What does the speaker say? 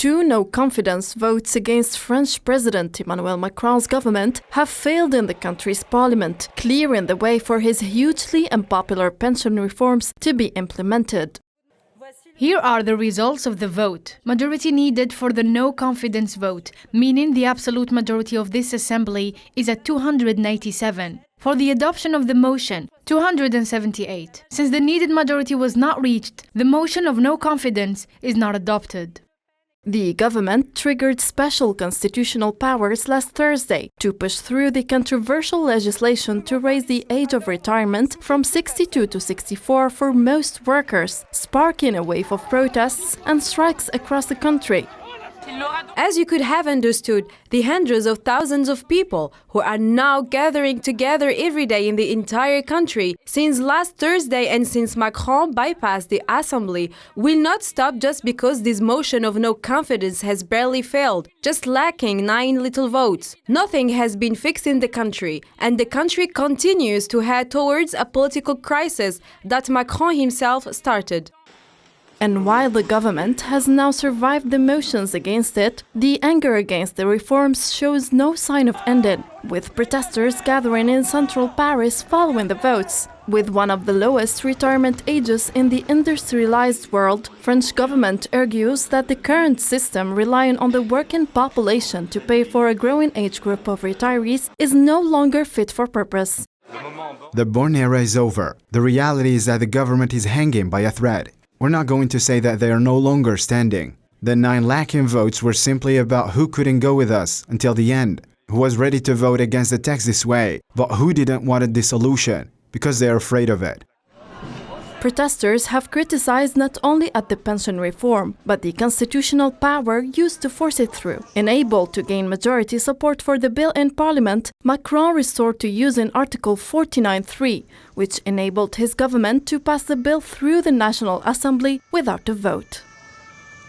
2 no-confidence votes against French President Emmanuel Macron's government have failed in the country's parliament, clearing the way for his hugely unpopular pension reforms to be implemented. Here are the results of the vote. Majority needed for the no-confidence vote, meaning the absolute majority of this assembly is at 297. For the adoption of the motion, 278. Since the needed majority was not reached, the motion of no confidence is not adopted. The government triggered special constitutional powers last Thursday to push through the controversial legislation to raise the age of retirement from 62 to 64 for most workers, sparking a wave of protests and strikes across the country. As you could have understood, the hundreds of thousands of people who are now gathering together every day in the entire country since last Thursday and since Macron bypassed the assembly will not stop just because this motion of no confidence has barely failed, just lacking 9 little votes. Nothing has been fixed in the country, and the country continues to head towards a political crisis that Macron himself started. And while the government has now survived the motions against it, the anger against the reforms shows no sign of ending, with protesters gathering in central Paris following the votes. With one of the lowest retirement ages in the industrialized world, French government argues that the current system relying on the working population to pay for a growing age group of retirees is no longer fit for purpose. The born era is over. The reality is that the government is hanging by a thread. We're not going to say that they are no longer standing. The 9 lacking votes were simply about who couldn't go with us until the end, who was ready to vote against the text this way, but who didn't want a dissolution because they are afraid of it. Protesters have criticized not only at the pension reform, but the constitutional power used to force it through. Unable to gain majority support for the bill in parliament, Macron resorted to using Article 49.3, which enabled his government to pass the bill through the National Assembly without a vote.